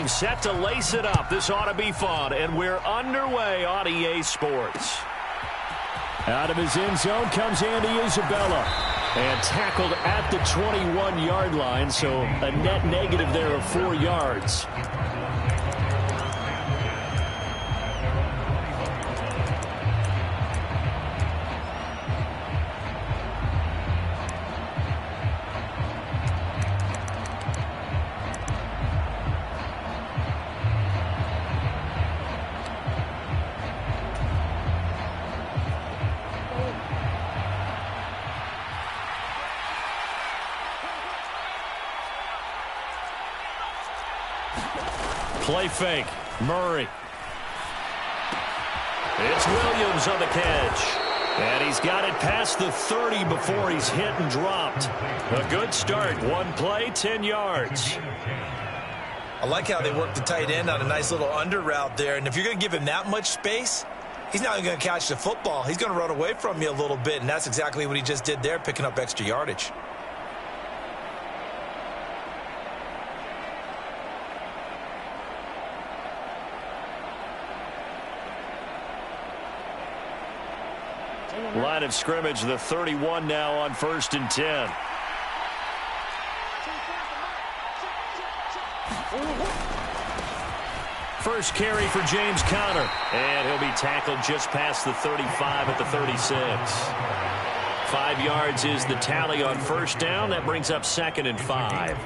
game set to lace it up. This ought to be fun, and we're underway on EA Sports. Out of his end zone comes Andy Isabella, and tackled at the 21-yard line, so a net negative there of 4 yards. Play fake. Murray. It's Williams on the catch. And he's got it past the 30 before he's hit and dropped. A good start. One play, 10 yards. I like how they work the tight end on a nice little under route there. And if you're going to give him that much space, he's not even going to catch the football. He's going to run away from you a little bit. And that's exactly what he just did there, picking up extra yardage. Line of scrimmage, the 31 now on 1st and 10. First carry for James Conner. And he'll be tackled just past the 35 at the 36. 5 yards is the tally on first down. That brings up 2nd and 5.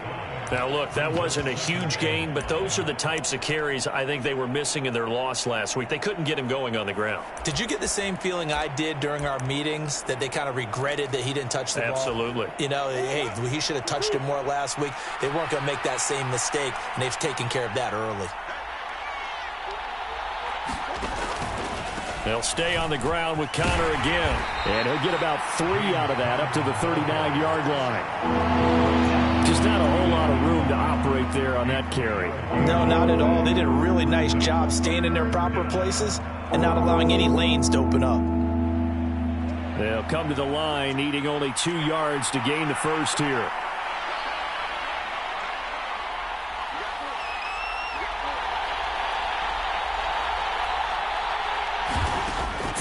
Now, look, that wasn't a huge gain, but those are the types of carries I think they were missing in their loss last week. They couldn't get him going on the ground. Did you get the same feeling I did during our meetings, that they kind of regretted that he didn't touch the ball? Absolutely. You know, hey, he should have touched it more last week. They weren't going to make that same mistake, and they've taken care of that early. They'll stay on the ground with Conner again. And he'll get about 3 out of that up to the 39-yard line. Just not a whole lot of room to operate there on that carry. No, not at all. They did a really nice job staying in their proper places and not allowing any lanes to open up. They'll come to the line, needing only 2 yards to gain the first here.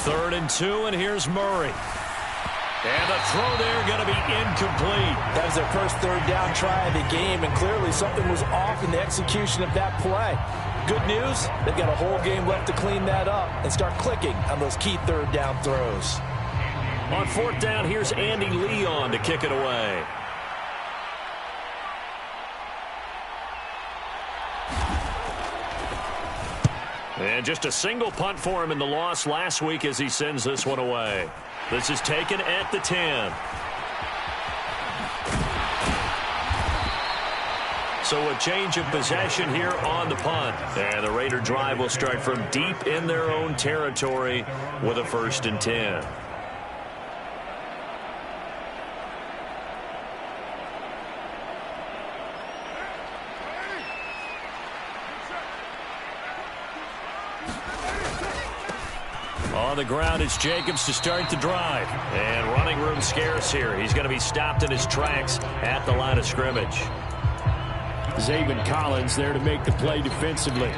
Third and 2, and here's Murray. And the throw there going to be incomplete. That was their first third down try of the game, and clearly something was off in the execution of that play. Good news, they've got a whole game left to clean that up and start clicking on those key third down throws. On 4th down, here's Andy Leon to kick it away. And just a single punt for him in the loss last week as he sends this one away. This is taken at the 10. So a change of possession here on the punt. And the Raider drive will start from deep in their own territory with a 1st and 10. On the ground, it's Jacobs to start the drive. And running room scarce here. He's going to be stopped in his tracks at the line of scrimmage. Zaven Collins there to make the play defensively.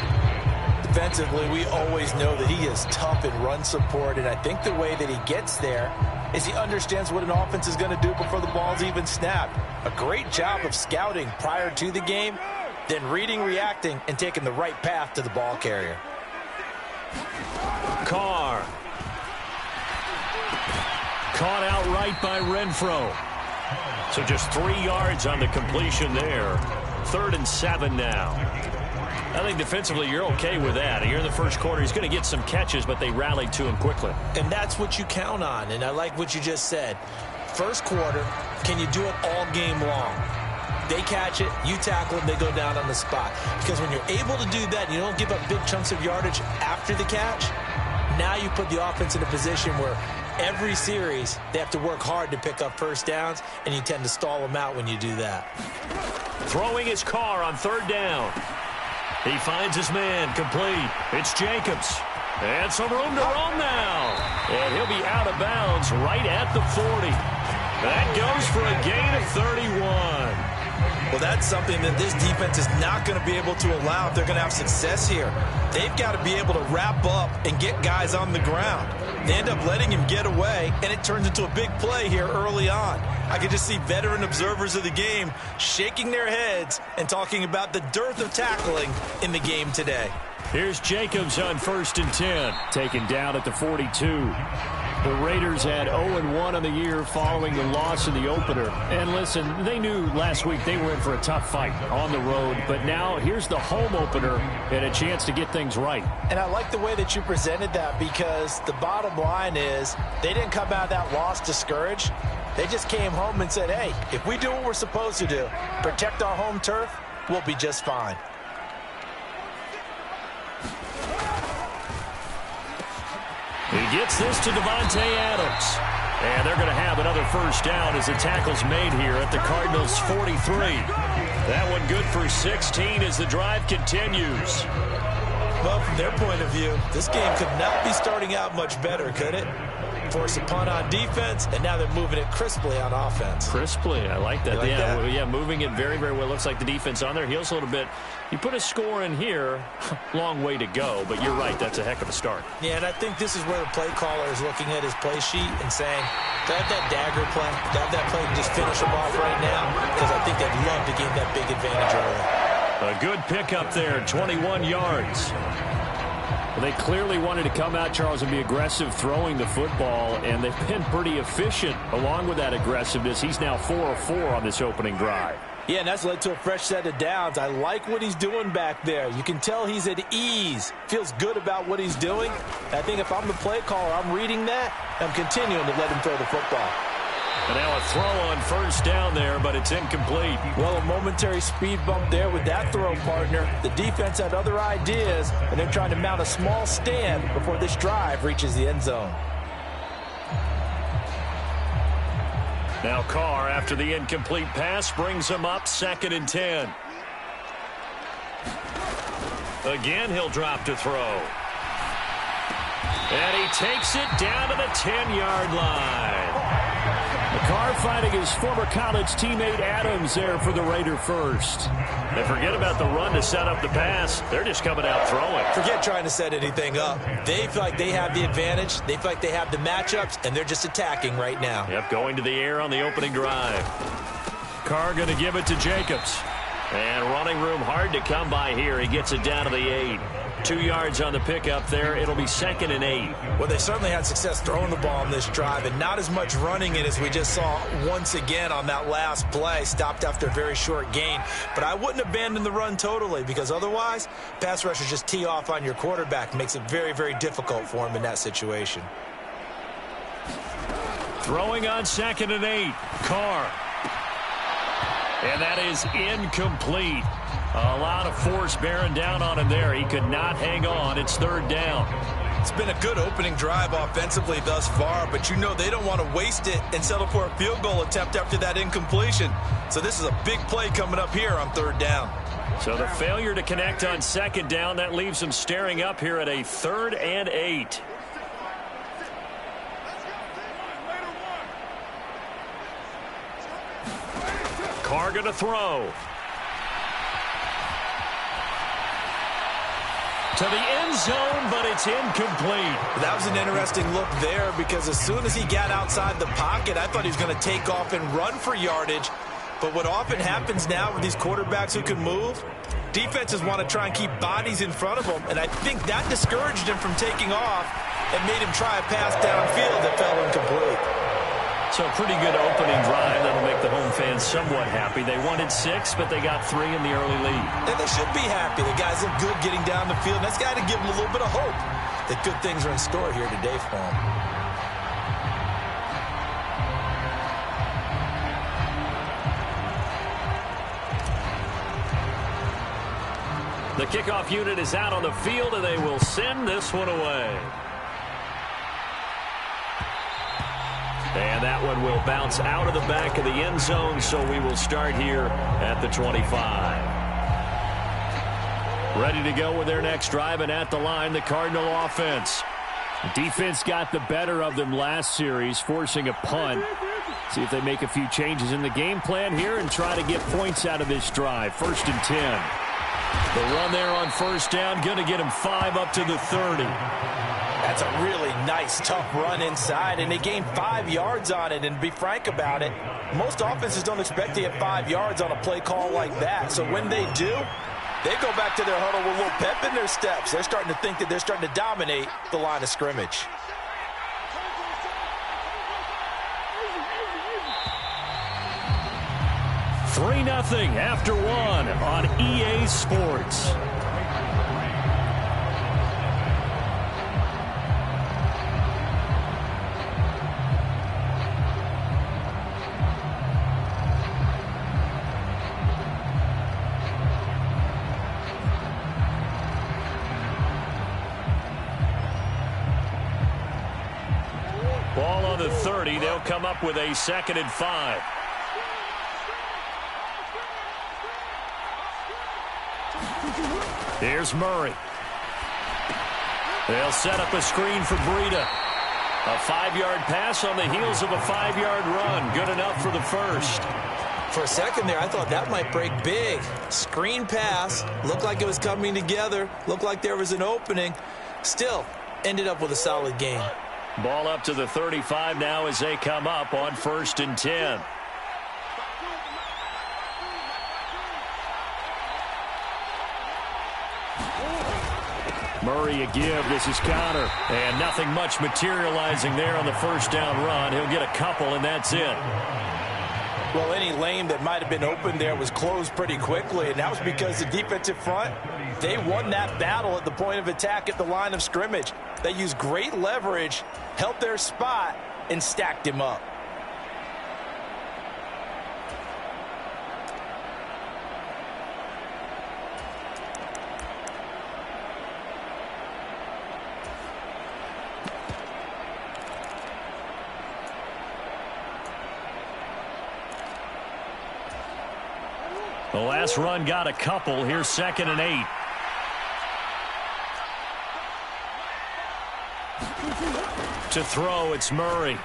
Defensively, we always know that he is tough in run support, and I think the way that he gets there is he understands what an offense is going to do before the ball's even snapped. A great job of scouting prior to the game, then reading, reacting, and taking the right path to the ball carrier. Carr. Caught outright by Renfro. So just 3 yards on the completion there. 3rd and 7 now. I think defensively you're okay with that. Here in the first quarter, he's going to get some catches, but they rallied to him quickly. And that's what you count on, and I like what you just said. First quarter, can you do it all game long? They catch it, you tackle them, they go down on the spot. Because when you're able to do that, you don't give up big chunks of yardage after the catch, now you put the offense in a position where every series they have to work hard to pick up first downs, and you tend to stall them out when you do that. Throwing his Carr on 3rd down. He finds his man, complete. It's Jacobs. And some room to run now. And he'll be out of bounds right at the 40. That goes for a gain of 31. Well, that's something that this defense is not going to be able to allow if they're going to have success here. They've got to be able to wrap up and get guys on the ground. They end up letting him get away, and it turns into a big play here early on. I could just see veteran observers of the game shaking their heads and talking about the dearth of tackling in the game today. Here's Jacobs on 1st and 10, taken down at the 42. The Raiders had 0-1 on the year following the loss in the opener. And listen, they knew last week they were in for a tough fight on the road. But now here's the home opener and a chance to get things right. And I like the way that you presented that, because the bottom line is they didn't come out of that loss discouraged. They just came home and said, hey, if we do what we're supposed to do, protect our home turf, we'll be just fine. He gets this to Devontae Adams. And they're going to have another first down as the tackle's made here at the Cardinals' 43. That one good for 16 as the drive continues. Well, from their point of view, this game could not be starting out much better, could it? Force a punt on defense, and now they're moving it crisply on offense. Crisply, I like that. Like yeah, that? Yeah, moving it very, very well. Looks like the defense on their heels a little bit. You put a score in here, long way to go, but you're right, that's a heck of a start. Yeah, and I think this is where the play caller is looking at his play sheet and saying, do I have that dagger play? Do I have that play to just finish them off right now? Because I think they'd love to gain that big advantage early. A good pickup there, 21 yards. Well, they clearly wanted to come out, Charles, and be aggressive throwing the football, and they've been pretty efficient along with that aggressiveness. He's now 4 of 4 on this opening drive. Yeah, and that's led to a fresh set of downs. I like what he's doing back there. You can tell he's at ease, feels good about what he's doing. I think if I'm the play caller, I'm reading that, I'm continuing to let him throw the football. And now a throw on first down there, but it's incomplete. Well, a momentary speed bump there with that throw, partner. The defense had other ideas, and they're trying to mount a small stand before this drive reaches the end zone. Now Carr, after the incomplete pass, brings him up 2nd and 10. Again, he'll drop to throw. And he takes it down to the 10-yard line. Carr finding his former college teammate Adams there for the Raider first. And forget about the run to set up the pass. They're just coming out throwing. Forget trying to set anything up. They feel like they have the advantage. They feel like they have the matchups, and they're just attacking right now. Yep, going to the air on the opening drive. Carr going to give it to Jacobs. And running room hard to come by here. He gets it down to the 8. 2 yards on the pickup there. It'll be 2nd and 8. Well, they certainly had success throwing the ball on this drive, and not as much running it as we just saw once again on that last play. Stopped after a very short gain. But I wouldn't abandon the run totally, because otherwise, pass rushers just tee off on your quarterback. Makes it very, very difficult for him in that situation. Throwing on 2nd and 8. Carr. And that is incomplete. A lot of force bearing down on him there. He could not hang on. It's 3rd down. It's been a good opening drive offensively thus far, but you know they don't want to waste it and settle for a field goal attempt after that incompletion. So this is a big play coming up here on 3rd down. So the failure to connect on 2nd down, that leaves them staring up here at a 3rd and 8. Carr going to throw. To the end zone, but it's incomplete. That was an interesting look there, because as soon as he got outside the pocket, I thought he was going to take off and run for yardage. But what often happens now with these quarterbacks who can move, defenses want to try and keep bodies in front of them, and I think that discouraged him from taking off and made him try a pass downfield that fell incomplete. So a pretty good opening drive. That'll make the home fans somewhat happy. They wanted 6, but they got 3 in the early lead. And they should be happy. The guys look good getting down the field. That's got to give them a little bit of hope that good things are in store here today for them. The kickoff unit is out on the field, and they will send this one away. And that one will bounce out of the back of the end zone, so we will start here at the 25. Ready to go with their next drive, and at the line, the Cardinal offense. Defense got the better of them last series, forcing a punt. See if they make a few changes in the game plan here and try to get points out of this drive. 1st and 10. The run there on 1st down, going to get him 5 up to the 30. That's a really nice, tough run inside, and they gained 5 yards on it. And to be frank about it, most offenses don't expect to get 5 yards on a play call like that. So when they do, they go back to their huddle with a little pep in their steps. They're starting to think that they're starting to dominate the line of scrimmage. $3-0 after 1 on EA Sports. Ball on the 30. They'll come up with a 2nd and 5. Here's Murray. They'll set up a screen for Breida. A 5-yard pass on the heels of a 5-yard run. Good enough for the 1st. For a second there, I thought that might break big. Screen pass. Looked like it was coming together. Looked like there was an opening. Still, ended up with a solid gain. Ball up to the 35 now as they come up on 1st and 10. Murray a give. This is Connor. And nothing much materializing there on the 1st down run. He'll get a couple, and that's it. Well, any lane that might have been open there was closed pretty quickly, and that was because the defensive front, they won that battle at the point of attack at the line of scrimmage. They used great leverage, held their spot, and stacked him up. The last run got a couple. Here's 2nd and 8. To throw, it's Murray.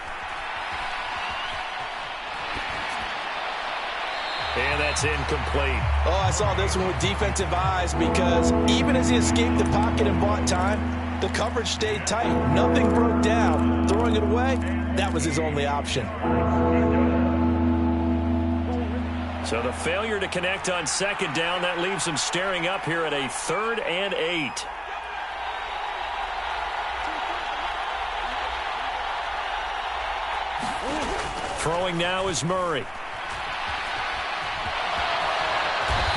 And that's incomplete. Oh, I saw this one with defensive eyes because even as he escaped the pocket and bought time, the coverage stayed tight. Nothing broke down. Throwing it away, that was his only option. So the failure to connect on 2nd down, that leaves him staring up here at a 3rd and 8. Throwing now is Murray.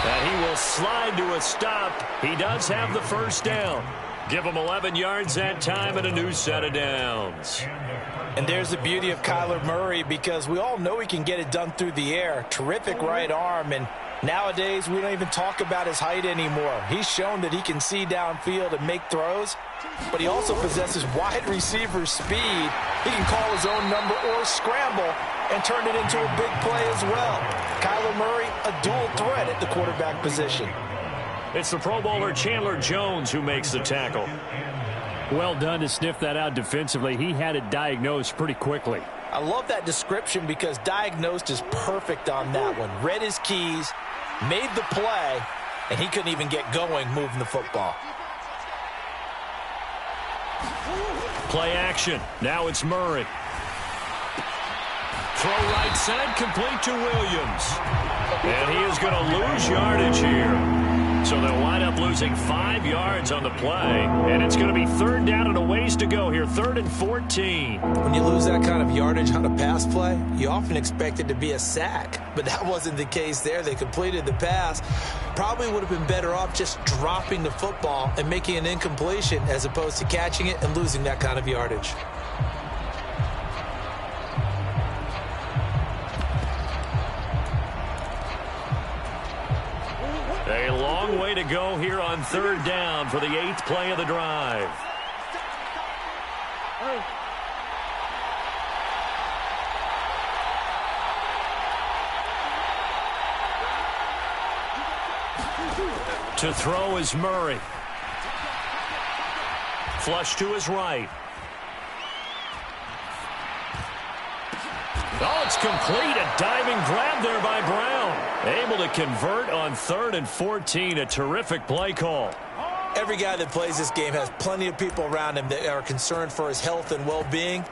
And he will slide to a stop. He does have the 1st down. Give him 11 yards that time and a new set of downs. And there's the beauty of Kyler Murray because we all know he can get it done through the air. Terrific right arm, and nowadays we don't even talk about his height anymore. He's shown that he can see downfield and make throws, but he also possesses wide receiver speed. He can call his own number or scramble and turn it into a big play as well. Kyler Murray, a dual threat at the quarterback position. It's the Pro Bowler Chandler Jones who makes the tackle. Well done to sniff that out defensively. He had it diagnosed pretty quickly. I love that description because diagnosed is perfect on that one. Read his keys, made the play, and he couldn't even get going moving the football. Play action. Now it's Murray. Throw right side, complete to Williams. And he is going to lose yardage here. So they'll wind up losing 5 yards on the play. And it's going to be 3rd down and a ways to go here. 3rd and 14. When you lose that kind of yardage on a pass play, you often expect it to be a sack. But that wasn't the case there. They completed the pass. Probably would have been better off just dropping the football and making an incompletion as opposed to catching it and losing that kind of yardage. A long way to go here on 3rd down for the 8th play of the drive. To throw is Murray. Flush to his right. Oh, it's complete. A diving grab there by Brown. Able to convert on 3rd and 14. A terrific play call. Every guy that plays this game has plenty of people around him that are concerned for his health and well-being.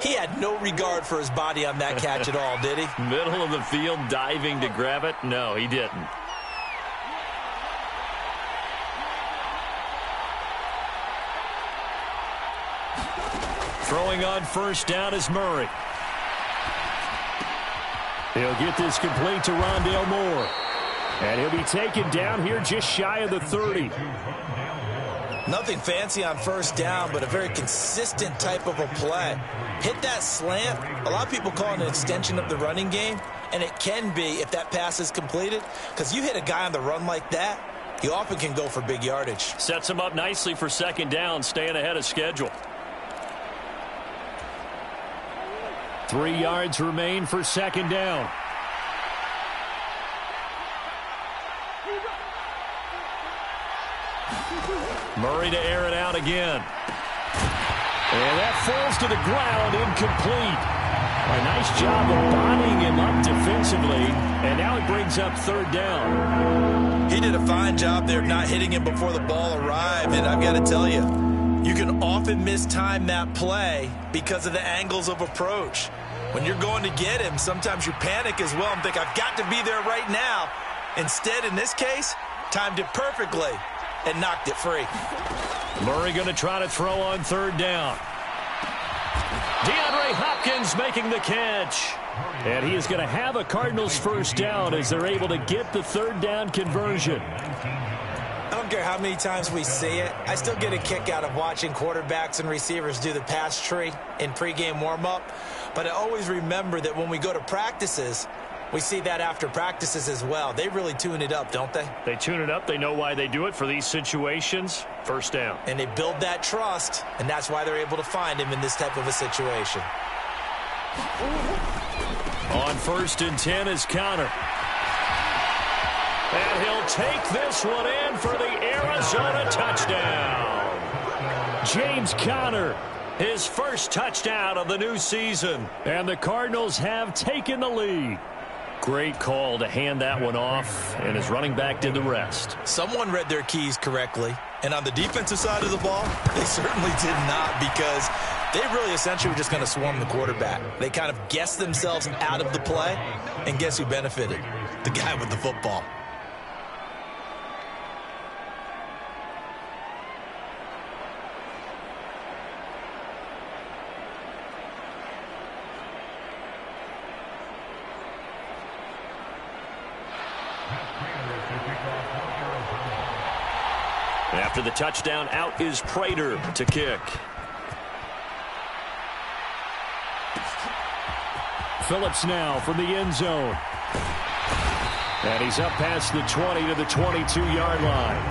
He had no regard for his body on that catch at all, did he? Middle of the field, diving to grab it? No, he didn't. Throwing on 1st down is Murray. He'll get this complete to Rondale Moore. And he'll be taken down here just shy of the 30. Nothing fancy on 1st down, but a very consistent type of a play. Hit that slant. A lot of people call it an extension of the running game, and it can be if that pass is completed, because you hit a guy on the run like that, he often can go for big yardage. Sets him up nicely for 2nd down, staying ahead of schedule. 3 yards remain for 2nd down. Murray to air it out again. And that falls to the ground, incomplete. A nice job of bodying him up defensively, and now it brings up 3rd down. He did a fine job there of not hitting him before the ball arrived, and I've got to tell you, you can often mistime that play because of the angles of approach. When you're going to get him, sometimes you panic as well and think, I've got to be there right now. Instead, in this case, timed it perfectly and knocked it free. Murray going to try to throw on 3rd down. DeAndre Hopkins making the catch. And he is going to have a Cardinals 1st down as they're able to get the 3rd down conversion. I don't care how many times we see it. I still get a kick out of watching quarterbacks and receivers do the pass tree in pregame warm-up. But I always remember that when we go to practices, we see that after practices as well. They really tune it up, don't they? They tune it up. They know why they do it for these situations. 1st down. And they build that trust, and that's why they're able to find him in this type of a situation. On 1st and 10 is Conner. And he'll take this one in for the Arizona touchdown. James Conner, his 1st touchdown of the new season. And the Cardinals have taken the lead. Great call to hand that one off, and his running back did the rest. Someone read their keys correctly, and on the defensive side of the ball, they certainly did not, because they really essentially were just going to swarm the quarterback. They kind of guessed themselves out of the play, and guess who benefited? The guy with the football. After the touchdown, out is Prater to kick. Phillips now from the end zone. And he's up past the 20 to the 22-yard line.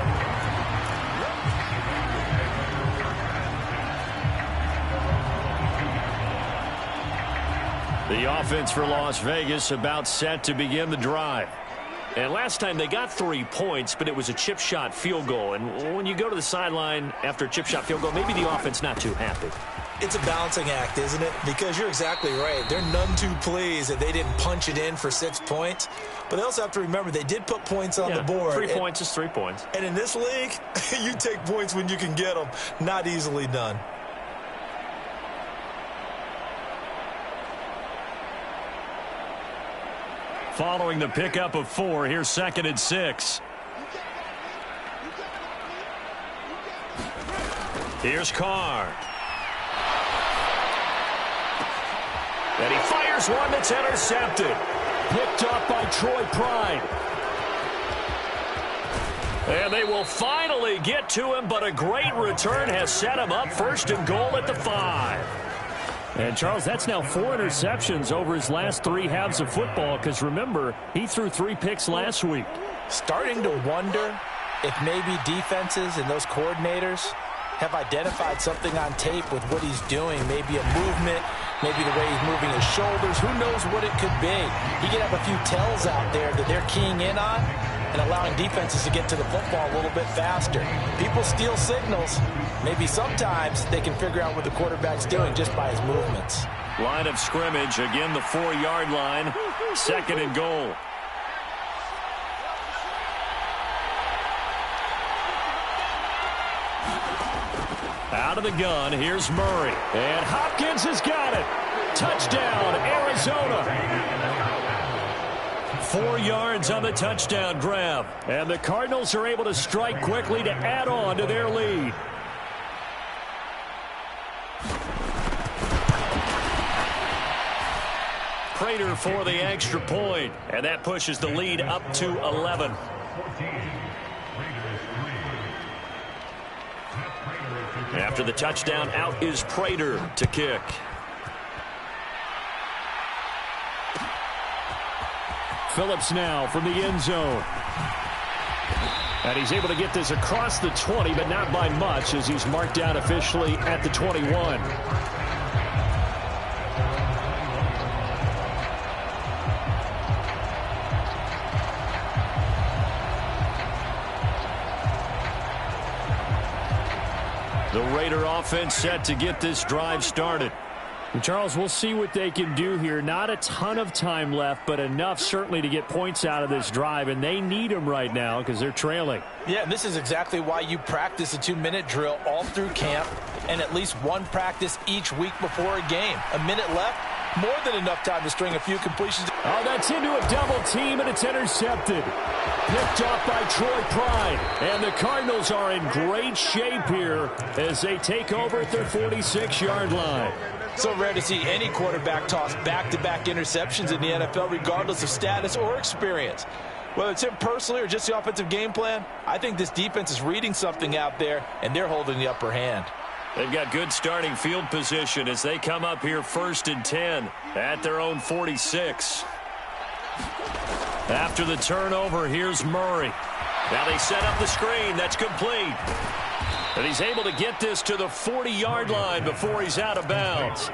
The offense for Las Vegas about set to begin the drive. And last time they got 3 points, but it was a chip shot field goal. And when you go to the sideline after a chip shot field goal, maybe the offense not too happy. It's a balancing act, isn't it? Because you're exactly right. They're none too pleased that they didn't punch it in for 6 points. But they also have to remember they did put points on the board. 3 points is 3 points. And in this league, you take points when you can get them. Not easily done. Following the pickup of 4, here's 2nd and 6. Here's Carr. And he fires one that's intercepted. Picked up by Troy Pride. And they will finally get to him, but a great return has set him up 1st and goal at the 5. And, Charles, that's now 4 interceptions over his last 3 halves of football, because, remember, he threw 3 picks last week. Starting to wonder if maybe defenses and those coordinators have identified something on tape with what he's doing. Maybe a movement, maybe the way he's moving his shoulders. Who knows what it could be? He could have a few tells out there that they're keying in on and allowing defenses to get to the football a little bit faster. People steal signals. Maybe sometimes they can figure out what the quarterback's doing just by his movements. Line of scrimmage, again the 4-yard line, 2nd and goal. Out of the gun, here's Murray. And Hopkins has got it. Touchdown, Arizona. 4 yards on the touchdown grab. And the Cardinals are able to strike quickly to add on to their lead. Prater for the extra point. And that pushes the lead up to 11. After the touchdown, out is Prater to kick. Phillips now from the end zone. And he's able to get this across the 20, but not by much, as he's marked down officially at the 21. The Raider offense set to get this drive started. And Charles, we'll see what they can do here. Not a ton of time left, but enough certainly to get points out of this drive, and they need them right now because they're trailing. Yeah, and this is exactly why you practice a 2-minute drill all through camp and at least one practice each week before a game. A minute left, more than enough time to string a few completions. Oh, that's into a double team, and it's intercepted. Picked off by Troy Pride. And the Cardinals are in great shape here as they take over at their 46-yard line. So rare to see any quarterback toss back-to-back interceptions in the NFL, regardless of status or experience. Whether it's him personally or just the offensive game plan, I think this defense is reading something out there, and they're holding the upper hand. They've got good starting field position as they come up here 1st and 10 at their own 46. After the turnover, here's Murray. Now they set up the screen. That's complete. And he's able to get this to the 40-yard line before he's out of bounds.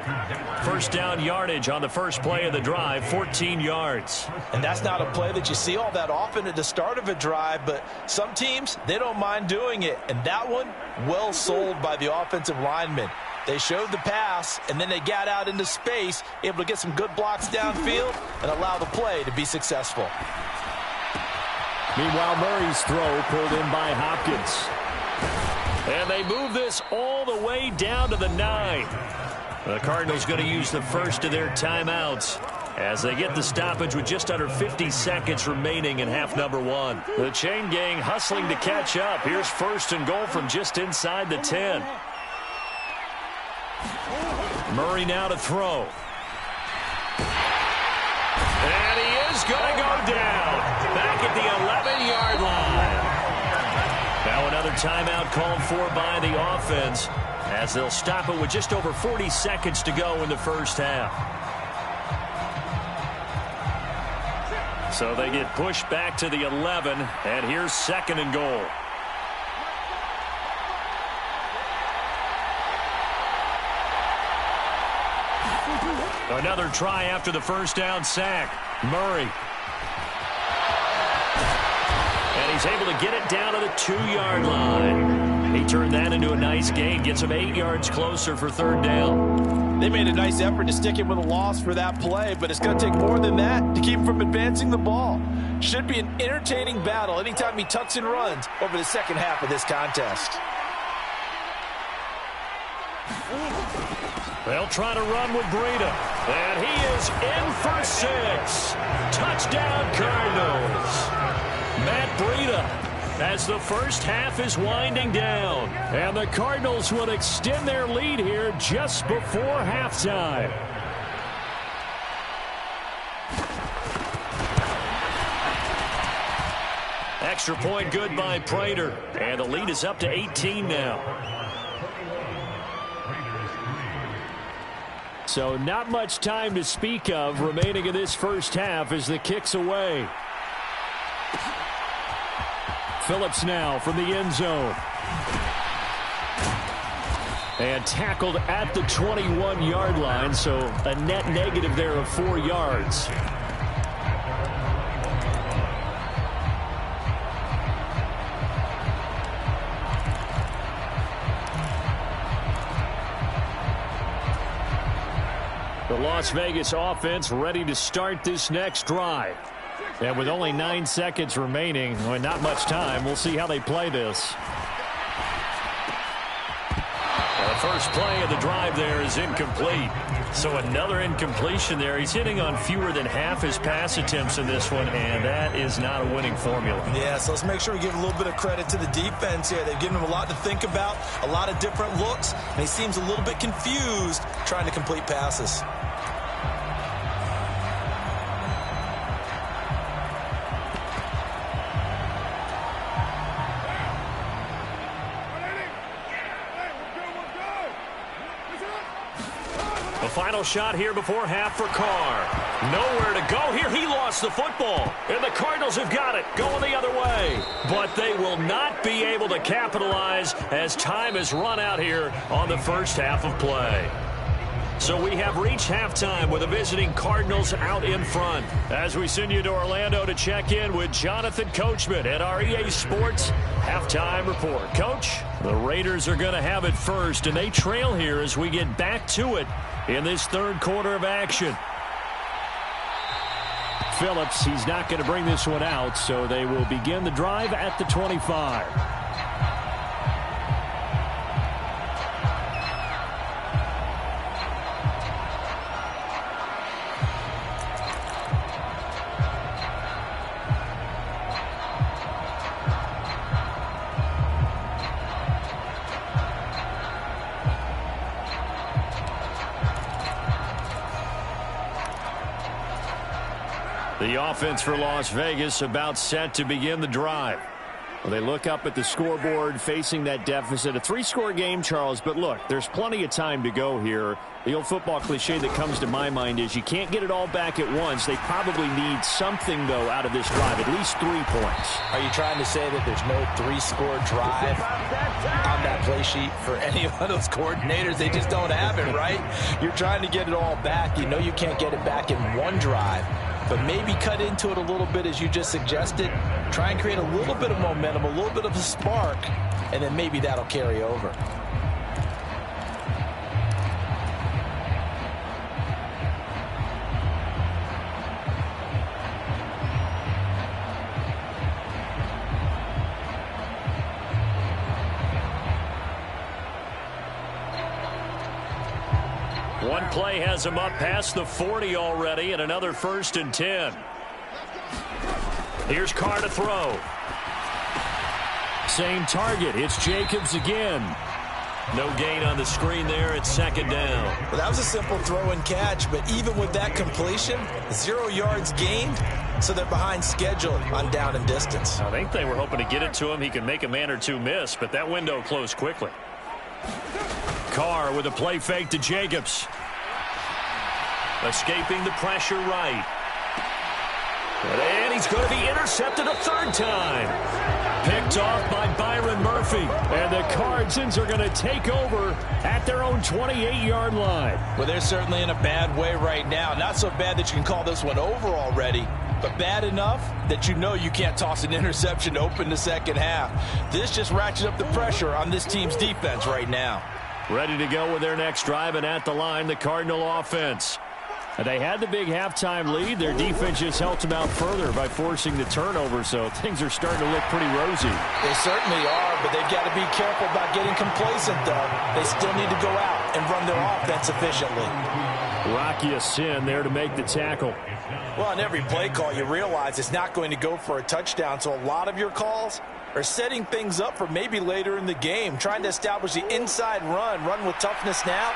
First down yardage on the first play of the drive, 14 yards. And that's not a play that you see all that often at the start of a drive, but some teams, they don't mind doing it. And that one, well sold by the offensive lineman. They showed the pass, and then they got out into space, able to get some good blocks downfield and allow the play to be successful. Meanwhile, Murray's throw pulled in by Hopkins. And they move this all the way down to the 9. The Cardinals going to use the first of their timeouts as they get the stoppage with just under 50 seconds remaining in half number 1. The chain gang hustling to catch up. Here's 1st and goal from just inside the 10. Murray now to throw. And he is going to go down back at the 11-yard line. Now another timeout called for by the offense as they'll stop it with just over 40 seconds to go in the first half. So they get pushed back to the 11, and here's 2nd and goal. Another try after the first down sack. Murray. And he's able to get it down to the 2-yard line. He turned that into a nice gain. Gets him 8 yards closer for 3rd down. They made a nice effort to stick it with a loss for that play, but it's going to take more than that to keep him from advancing the ball. Should be an entertaining battle anytime he tucks and runs over the second half of this contest. They'll try to run with Breida. And he is in for 6. Touchdown, Cardinals. Matt Breida as the first half is winding down. And the Cardinals will extend their lead here just before halftime. Extra point good by Prater. And the lead is up to 18 now. So not much time to speak of remaining in this first half as the kick's away. Phillips now from the end zone. And tackled at the 21-yard line, so a net negative there of 4 yards. The Las Vegas offense ready to start this next drive. And with only 9 seconds remaining, well, not much time, we'll see how they play this. The first play of the drive there is incomplete. So another incompletion there. He's hitting on fewer than half his pass attempts in this one, and that is not a winning formula. Yeah, so let's make sure we give a little bit of credit to the defense here. They've given him a lot to think about, a lot of different looks, and he seems a little bit confused trying to complete passes. The final shot here before half for Carr. Nowhere to go here. He lost the football. And the Cardinals have got it going the other way. But they will not be able to capitalize as time has run out here on the first half of play. So we have reached halftime with the visiting Cardinals out in front. As we send you to Orlando to check in with Jonathan Coachman at our EA Sports Halftime Report. Coach, the Raiders are going to have it first, and they trail here as we get back to it in this third quarter of action. Phillips, he's not going to bring this one out, so they will begin the drive at the 25. The offense for Las Vegas about set to begin the drive. Well, they look up at the scoreboard facing that deficit. A 3-score game, Charles, but look, there's plenty of time to go here. The old football cliche that comes to my mind is you can't get it all back at once. They probably need something, though, out of this drive, at least 3 points. Are you trying to say that there's no 3-score drive on that play sheet for any of those coordinators? They just don't have it, right? You're trying to get it all back. You know you can't get it back in one drive. But maybe cut into it a little bit as you just suggested. Try and create a little bit of momentum, a little bit of a spark, and then maybe that'll carry over. One play has him up past the 40 already, and another 1st and 10. Here's Carr to throw. Same target. It's Jacobs again. No gain on the screen there. It's 2nd down. Well, that was a simple throw and catch, but even with that completion, 0 yards gained, so they're behind schedule on down and distance. I think they were hoping to get it to him. He could make a man or two miss, but that window closed quickly. Carr with a play fake to Jacobs. Escaping the pressure right. And he's going to be intercepted a 3rd time. Picked off by Byron Murphy. And the Cardinals are going to take over at their own 28-yard line. Well, they're certainly in a bad way right now. Not so bad that you can call this one over already, but bad enough that you know you can't toss an interception to open the second half. This just ratchets up the pressure on this team's defense right now. Ready to go with their next drive, and at the line, the Cardinal offense. And they had the big halftime lead. Their defense just helped them out further by forcing the turnover, so things are starting to look pretty rosy. They certainly are, but they've got to be careful about getting complacent, though. They still need to go out and run their offense efficiently. Rocky Sin there to make the tackle. Well, on every play call, you realize it's not going to go for a touchdown, so a lot of your calls are setting things up for maybe later in the game, trying to establish the inside run with toughness now,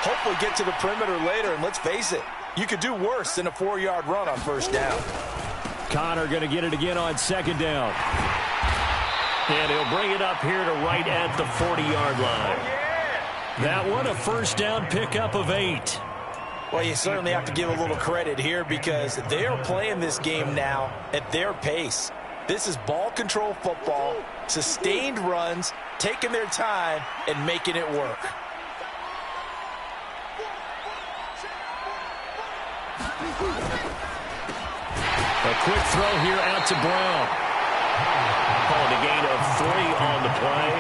hopefully get to the perimeter later, and let's face it, you could do worse than a 4-yard run on 1st down. Connor going to get it again on 2nd down. And he'll bring it up here to right at the 40-yard line. That one a 1st down pickup of 8. Well, you certainly have to give a little credit here because they are playing this game now at their pace. This is ball control football, sustained runs, taking their time, and making it work. A quick throw here out to Brown. Calling a gain of 3 on the play,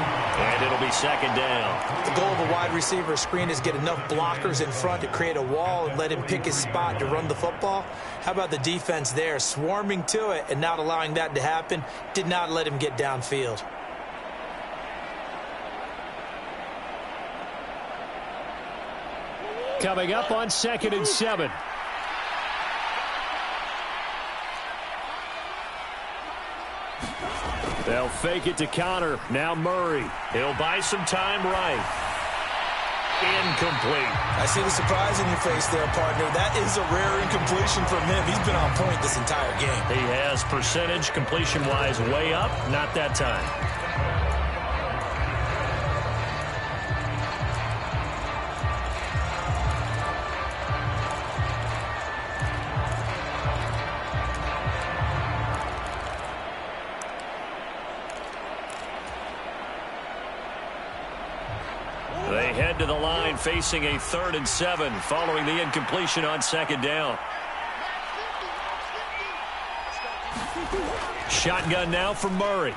and it'll be second down. The goal of a wide receiver screen is get enough blockers in front to create a wall and let him pick his spot to run the football. How about the defense there, swarming to it and not allowing that to happen? Did not let him get downfield. Coming up on 2nd and 7. They'll fake it to Connor. Now Murray. He'll buy some time right. Incomplete. I see the surprise in your face there, partner. That is a rare incompletion from him. He's been on point this entire game. He has percentage completion-wise way up. Not that time. They head to the line facing a 3rd and 7 following the incompletion on 2nd down. Shotgun now for Murray.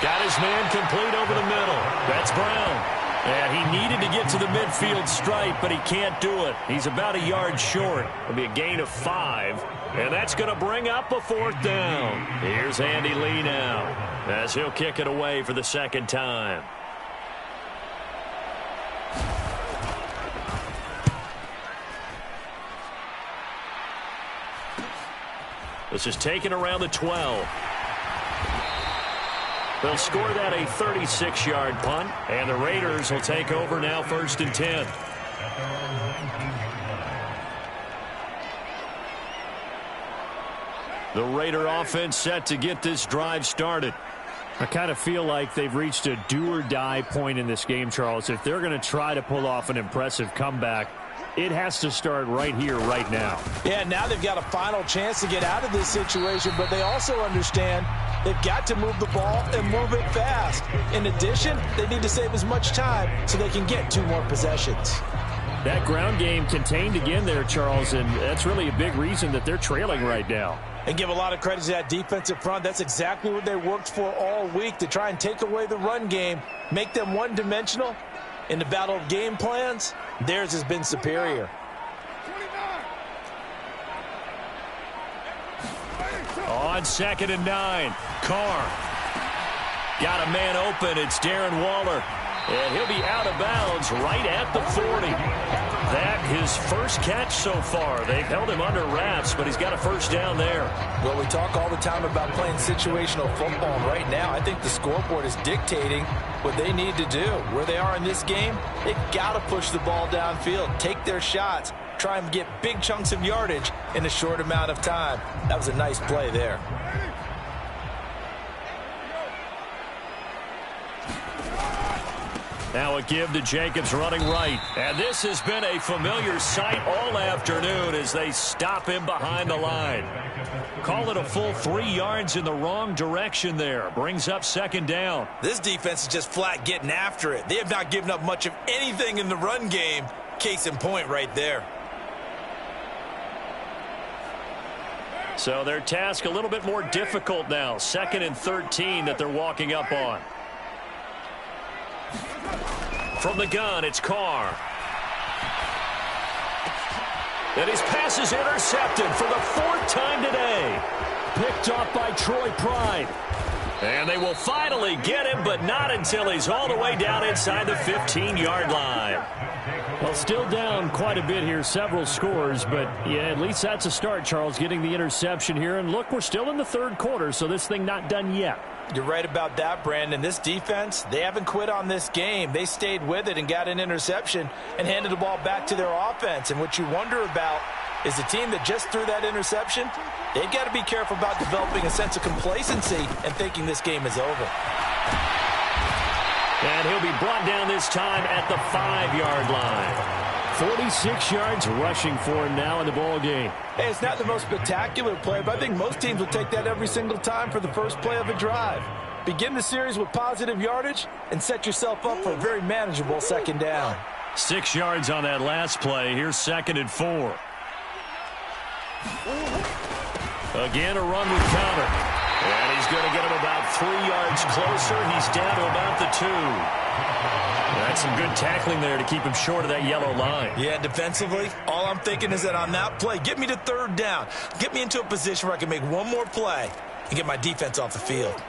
Got his man complete over the middle. That's Brown. And he needed to get to the midfield stripe, but he can't do it. He's about a yard short. It'll be a gain of 5, and that's going to bring up a 4th down. Here's Andy Lee now, as he'll kick it away for the 2nd time. This is taken around the 12. They'll score that a 36-yard punt, and the Raiders will take over now 1st and 10. The Raider offense set to get this drive started. I kind of feel like they've reached a do-or-die point in this game, Charles. If they're going to try to pull off an impressive comeback, it has to start right here, right now. Yeah, now they've got a final chance to get out of this situation, but they also understand they've got to move the ball and move it fast. In addition, they need to save as much time so they can get 2 more possessions. That ground game contained again there, Charles, and that's really a big reason that they're trailing right now. And give a lot of credit to that defensive front. That's exactly what they worked for all week, to try and take away the run game, make them one-dimensional. In the battle of game plans, theirs has been superior. On 2nd and 9, Carr. Got a man open. It's Darren Waller. And he'll be out of bounds right at the 40. That his first catch so far. They've held him under wraps, but he's got a 1st down there. Well, we talk all the time about playing situational football. Right now, I think the scoreboard is dictating what they need to do. Where they are in this game, they've got to push the ball downfield, take their shots, try and get big chunks of yardage in a short amount of time. That was a nice play there. Now a give to Jacobs running right. And this has been a familiar sight all afternoon as they stop him behind the line. Call it a full 3 yards in the wrong direction there. Brings up 2nd down. This defense is just flat getting after it. They have not given up much of anything in the run game. Case in point right there. So their task a little bit more difficult now. 2nd and 13 that they're walking up on. From the gun, it's Carr. And his pass is intercepted for the 4th time today. Picked off by Troy Pride. And they will finally get him, but not until he's all the way down inside the 15-yard line. Well, still down quite a bit here, several scores, but yeah, at least that's a start, Charles, getting the interception here. And look, we're still in the 3rd quarter, so this thing not done yet. You're right about that, Brandon. This defense, they haven't quit on this game. They stayed with it and got an interception and handed the ball back to their offense. And what you wonder about is the team that just threw that interception, they've got to be careful about developing a sense of complacency and thinking this game is over. And he'll be brought down this time at the 5-yard line. 46 yards rushing for him now in the ball game. Hey, it's not the most spectacular play, but I think most teams will take that every single time for the first play of a drive. Begin the series with positive yardage and set yourself up for a very manageable 2nd down. 6 yards on that last play. Here's 2nd and 4. Again, a run with Counter. And he's going to get him about 3 yards closer. He's down to about the 2. That's some good tackling there to keep him short of that yellow line. Yeah, defensively, all I'm thinking is that on that play, get me to 3rd down. Get me into a position where I can make one more play and get my defense off the field.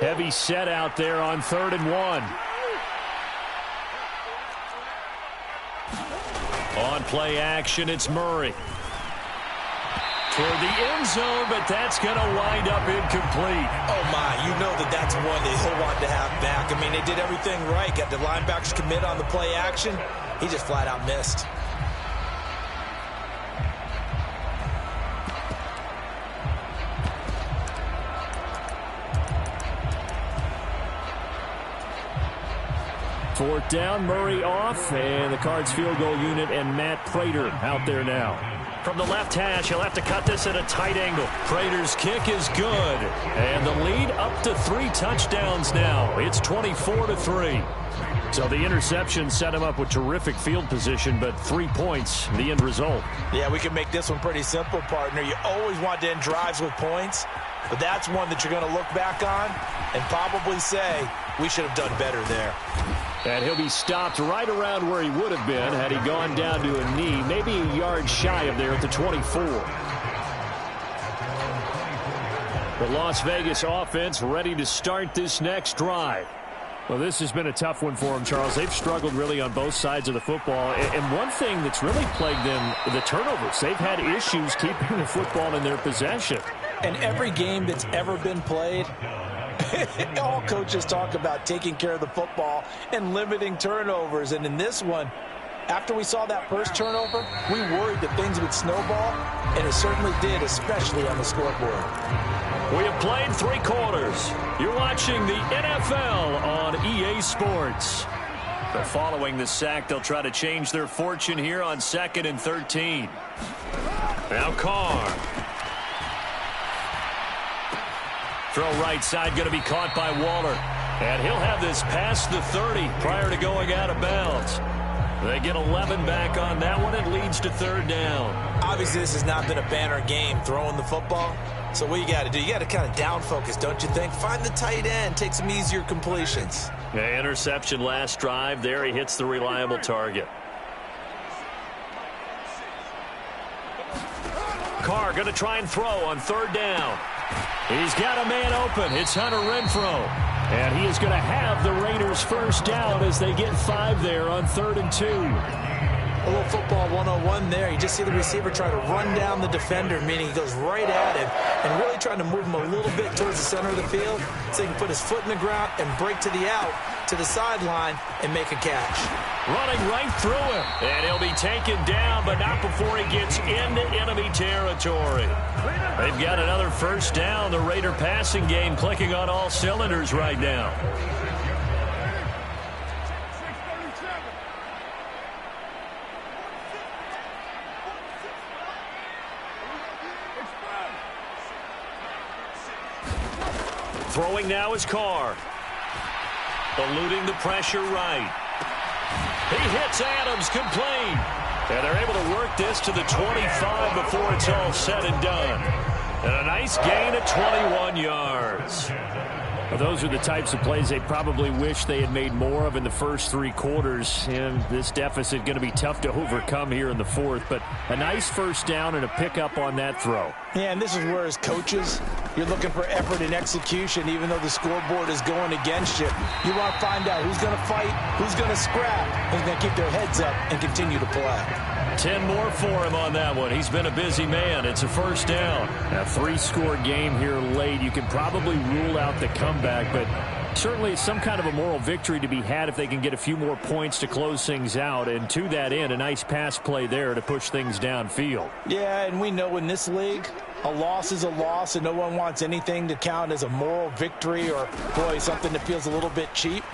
Heavy set out there on 3rd and 1. On play action, it's Murray. Toward the end zone, but that's going to wind up incomplete. Oh, my. You know that's one that he'll want to have back. I mean, they did everything right. Got the linebackers commit on the play action. He just flat out missed. Fourth down, Murray off, and the Cards field goal unit and Matt Prater out there now. From the left hash, he'll have to cut this at a tight angle. Prater's kick is good. And the lead up to 3 touchdowns now. It's 24-3. So the interception set him up with terrific field position, but 3 points, the end result. Yeah, we can make this one pretty simple, partner. You always want to end drives with points, but that's one that you're going to look back on and probably say, we should have done better there. And he'll be stopped right around where he would have been had he gone down to a knee, maybe a yard shy of there at the 24. The Las Vegas offense ready to start this next drive. Well, this has been a tough one for them, Charles. They've struggled really on both sides of the football. And one thing that's really plagued them, the turnovers. They've had issues keeping the football in their possession. And every game that's ever been played, all coaches talk about taking care of the football and limiting turnovers. And in this one, after we saw that first turnover, we worried that things would snowball, and it certainly did, especially on the scoreboard. We have played 3 quarters. You're watching the NFL on EA Sports. But following the sack, they'll try to change their fortune here on 2nd and 13. Now Carr. Throw right side, going to be caught by Waller. And he'll have this past the 30 prior to going out of bounds. They get 11 back on that one. It leads to 3rd down. Obviously, this has not been a banner game throwing the football. So what you got to do, you got to kind of down focus, don't you think? Find the tight end, take some easier completions. Yeah, interception last drive. There he hits the reliable target. Carr going to try and throw on 3rd down. He's got a man open. It's Hunter Renfrow. And he is going to have the Raiders first down as they get 5 there on 3rd and 2. A little football 101 there. You just see the receiver try to run down the defender, meaning he goes right at him and really trying to move him a little bit towards the center of the field so he can put his foot in the ground and break to the out, to the sideline, and make a catch. Running right through him. And he'll be taken down, but not before he gets into enemy territory. They've got another first down. The Raider passing game clicking on all cylinders right now. Throwing now is Carr. Eluding the pressure right. He hits Adams, complete. And they're able to work this to the 25 before it's all said and done. And a nice gain of 21 yards. Well, those are the types of plays they probably wish they had made more of in the first 3 quarters. And this deficit going to be tough to overcome here in the 4th. But a nice first down and a pickup on that throw. Yeah, and this is where, as coaches, you're looking for effort and execution, even though the scoreboard is going against you. You want to find out who's going to fight, who's going to scrap, who's going to keep their heads up and continue to play. 10 more for him on that one. He's been a busy man. It's a first down. A 3-score game here late. You can probably rule out the comeback, but certainly some kind of a moral victory to be had if they can get a few more points to close things out. And to that end, a nice pass play there to push things downfield. Yeah, and we know in this league, a loss is a loss, and no one wants anything to count as a moral victory or, boy, something that feels a little bit cheap.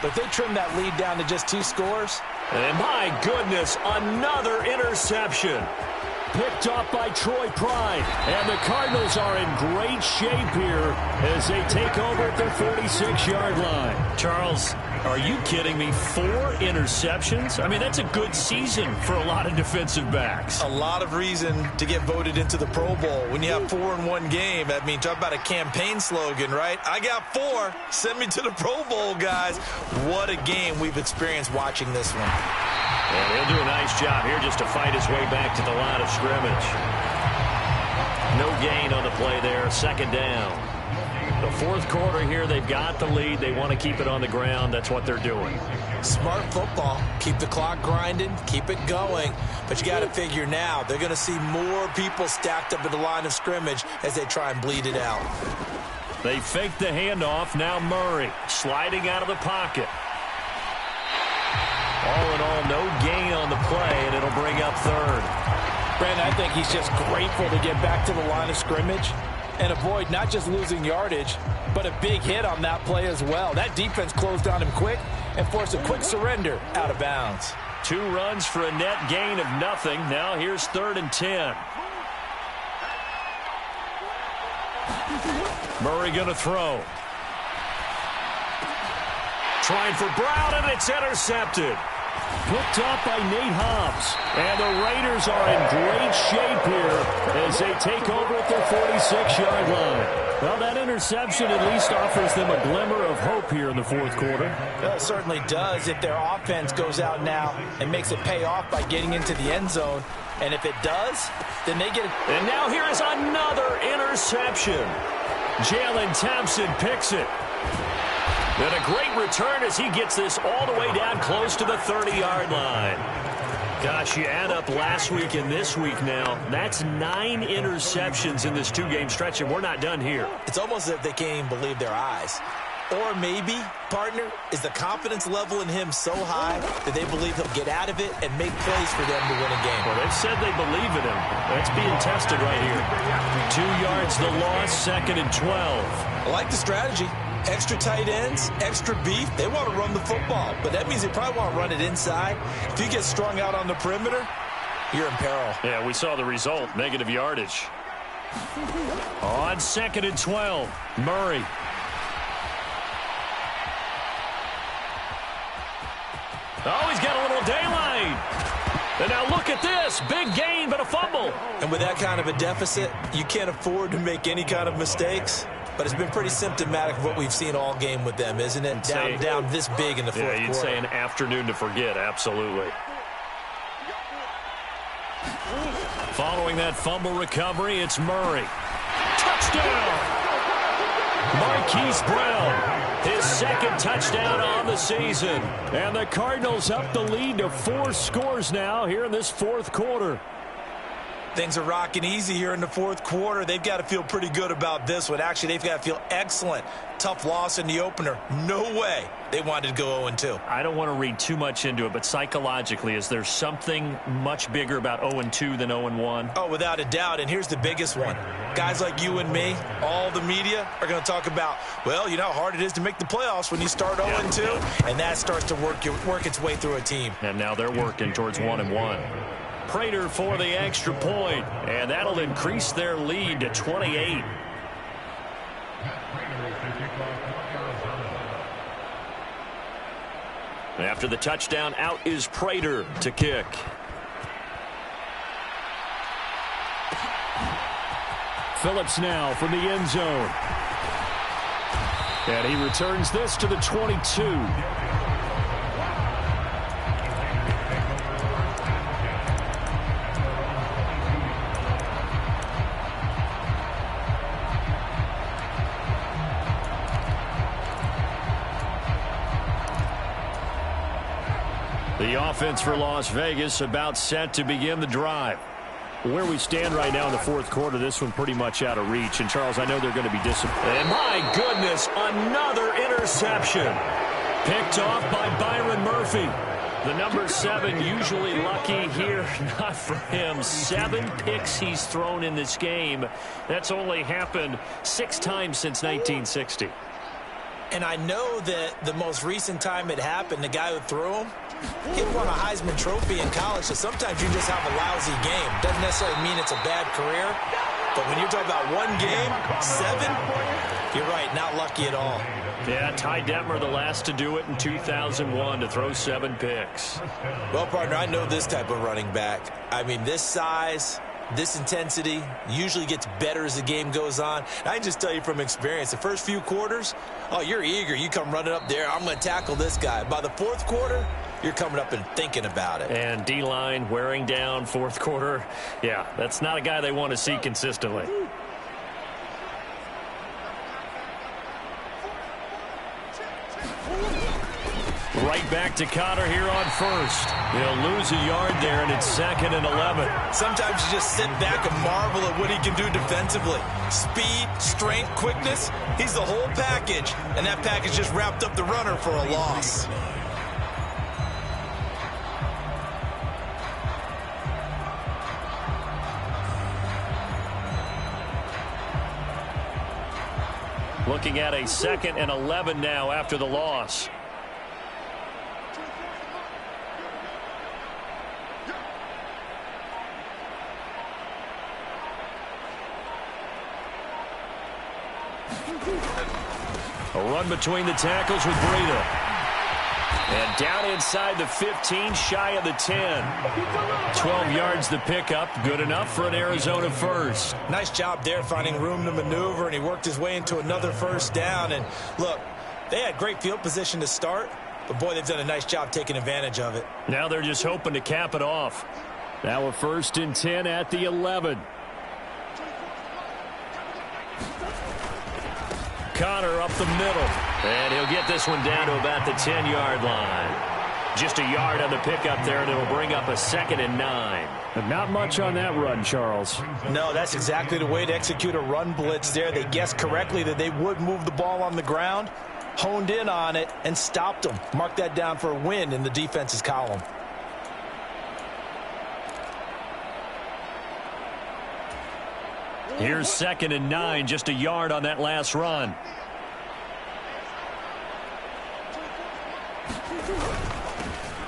But they trim that lead down to just 2 scores. And my goodness, another interception. picked off by Troy Pride. And the Cardinals are in great shape here as they take over at their 46-yard line. Charles, are you kidding me? 4 interceptions? I mean, that's a good season for a lot of defensive backs. A lot of reason to get voted into the Pro Bowl. When you have 4 in one game, I mean, talk about a campaign slogan, right? I got 4. Send me to the Pro Bowl, guys. What a game we've experienced watching this one. And he'll do a nice job here just to fight his way back to the line of scrimmage. No gain on the play there. Second down. The fourth quarter here, they've got the lead. They want to keep it on the ground. That's what they're doing. Smart football. Keep the clock grinding. Keep it going. But you got to figure now, they're going to see more people stacked up at the line of scrimmage as they try and bleed it out. They fake the handoff. Now Murray sliding out of the pocket. All in all, no gain on the play, and it'll bring up third. Brandon, I think he's just grateful to get back to the line of scrimmage and avoid not just losing yardage, but a big hit on that play as well. That defense closed on him quick and forced a quick surrender out of bounds. 2 runs for a net gain of nothing. Now here's 3rd and 10. Murray going to throw. Trying for Brown, and it's intercepted. Picked off by Nate Hobbs. And the Raiders are in great shape here as they take over at their 46-yard line. Well, that interception at least offers them a glimmer of hope here in the fourth quarter. Well, it certainly does if their offense goes out now and makes it pay off by getting into the end zone. And if it does, then they get it. And now here is another interception. Jalen Thompson picks it. And a great return as he gets this all the way down close to the 30-yard line. Gosh, you add up last week and this week now, that's 9 interceptions in this 2-game stretch, and we're not done here. It's almost as if they can't even believe their eyes. Or maybe, partner, is the confidence level in him so high that they believe he'll get out of it and make plays for them to win a game. Well, they've said they believe in him. That's being tested right here. 2 yards the loss, 2nd and 12. I like the strategy. Extra tight ends, extra beef. They want to run the football, but that means they probably want to run it inside. If you get strung out on the perimeter, you're in peril. Yeah, we saw the result, negative yardage. On 2nd and 12, Murray. Oh, he's got a little daylight. And now look at this. Big gain, but a fumble. And with that kind of a deficit, you can't afford to make any kind of mistakes. But it's been pretty symptomatic of what we've seen all game with them, isn't it? Down this big in the fourth quarter. Yeah, you'd say an afternoon to forget, absolutely. Following that fumble recovery, it's Murray. Touchdown! Marquise Brown, his 2nd touchdown on the season. And the Cardinals up the lead to 4 scores now here in this fourth quarter. Things are rocking easy here in the fourth quarter. They've got to feel pretty good about this one. Actually, they've got to feel excellent. Tough loss in the opener. No way they wanted to go 0-2. I don't want to read too much into it, but psychologically, is there something much bigger about 0-2 than 0-1? Oh, without a doubt. And here's the biggest one. Guys like you and me, all the media, are going to talk about, well, you know how hard it is to make the playoffs when you start 0-2. And that starts to work its way through a team. And now they're working towards 1-1. Prater for the extra point, and that'll increase their lead to 28. After the touchdown, out is Prater to kick. Phillips now from the end zone. And he returns this to the 22. The offense for Las Vegas about set to begin the drive. Where we stand right now in the fourth quarter, this one pretty much out of reach. And, Charles, I know they're going to be disappointed. And, my goodness, another interception. Picked off by Byron Murphy. The number 7 usually lucky here. Not for him. 7 picks he's thrown in this game. That's only happened 6 times since 1960. And I know that the most recent time it happened, the guy who threw him, he won a Heisman Trophy in college, so sometimes you just have a lousy game. Doesn't necessarily mean it's a bad career, but when you're talking about one game, 7, you're right, not lucky at all. Yeah, Ty Detmer, the last to do it in 2001, to throw 7 picks. Well, partner, I know this type of running back. I mean, this size, this intensity usually gets better as the game goes on. And I can just tell you from experience, the first few quarters, oh, you're eager. You come running up there, I'm going to tackle this guy. By the fourth quarter, you're coming up and thinking about it. And D-line wearing down fourth quarter. Yeah, that's not a guy they want to see consistently. Right back to Connor here on first. He'll lose a yard there, and it's 2nd and 11. Sometimes you just sit back and marvel at what he can do defensively. Speed, strength, quickness, he's the whole package. And that package just wrapped up the runner for a loss. Looking at a 2nd and 11 now after the loss. A run between the tackles with Breida. And down inside the 15, shy of the 10. 12 yards the pickup. Good enough for an Arizona first. Nice job there finding room to maneuver, and he worked his way into another first down. And look, they had great field position to start, but boy, they've done a nice job taking advantage of it. Now they're just hoping to cap it off. Now a 1st and 10 at the 11. Connor up the middle. And he'll get this one down to about the 10-yard line. Just a yard on the pickup there, and it'll bring up a 2nd and 9. And not much on that run, Charles. No, that's exactly the way to execute a run blitz there. They guessed correctly that they would move the ball on the ground, honed in on it, and stopped them. Mark that down for a win in the defense's column. Here's 2nd and 9, just a yard on that last run.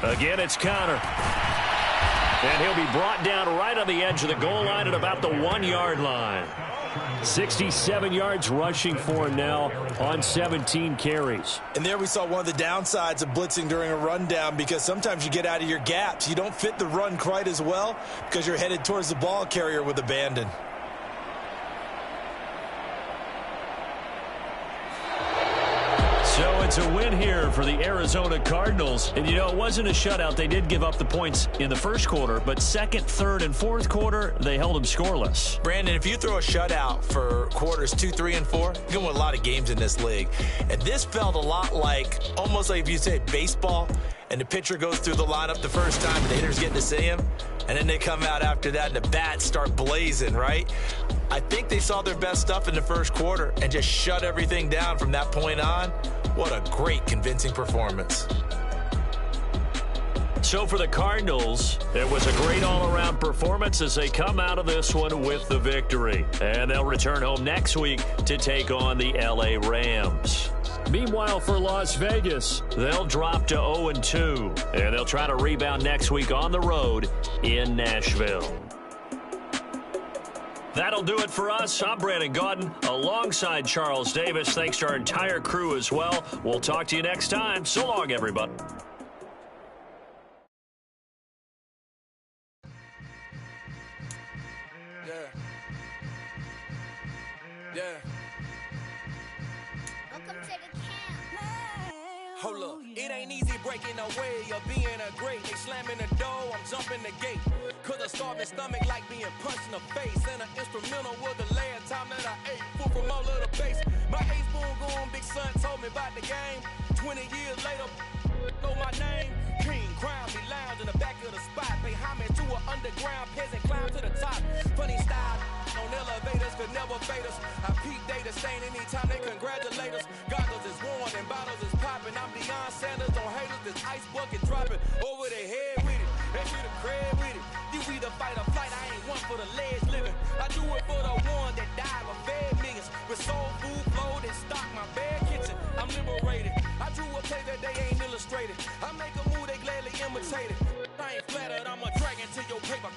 Again, it's Connor. And he'll be brought down right on the edge of the goal line at about the 1-yard line. 67 yards rushing for him now on 17 carries. And there we saw one of the downsides of blitzing during a rundown, because sometimes you get out of your gaps. You don't fit the run quite as well because you're headed towards the ball carrier with abandon. So it's a win here for the Arizona Cardinals. And, you know, it wasn't a shutout. They did give up the points in the first quarter, but 2nd, 3rd, and 4th quarter, they held them scoreless. Brandon, if you throw a shutout for quarters 2, 3, and 4, you're going to win a lot of games in this league. And this felt a lot like, almost like if you say baseball, and the pitcher goes through the lineup the first time, and the hitters get to see him, and then they come out after that, and the bats start blazing, right? I think they saw their best stuff in the first quarter and just shut everything down from that point on. What a great, convincing performance. So for the Cardinals, it was a great all-around performance as they come out of this one with the victory. And they'll return home next week to take on the LA Rams. Meanwhile, for Las Vegas, they'll drop to 0-2, and they'll try to rebound next week on the road in Nashville. That'll do it for us. I'm Brandon Gaudin alongside Charles Davis. Thanks to our entire crew as well. We'll talk to you next time. So long, everybody. Hold up, it ain't easy breaking away or being a great. They slamming the door, I'm jumping the gate. Cause a starving stomach like being punched in the face. And an instrumental was the last time that I ate food from all of the base. My A-spoon going, big son told me about the game. 20 years later, know my name. King, crown me, lounge in the back of the spot. Pay homage to an underground peasant, climb to the top. Funny style on elevators could never fade us. I peep data stain anytime they congratulate us. Goggles is worn and bottles is popping. I'm Deion Sanders on haters, this ice bucket dropping over their head with it. They should have cred with it. You either fight or flight, I ain't one for the ledge living. I do it for the one that died or fed millions. With soul food flow that stock my bare kitchen. I'm liberated. demonstrate it. I make a move, they gladly imitate it. I ain't flattered, I'm a dragon to your paper.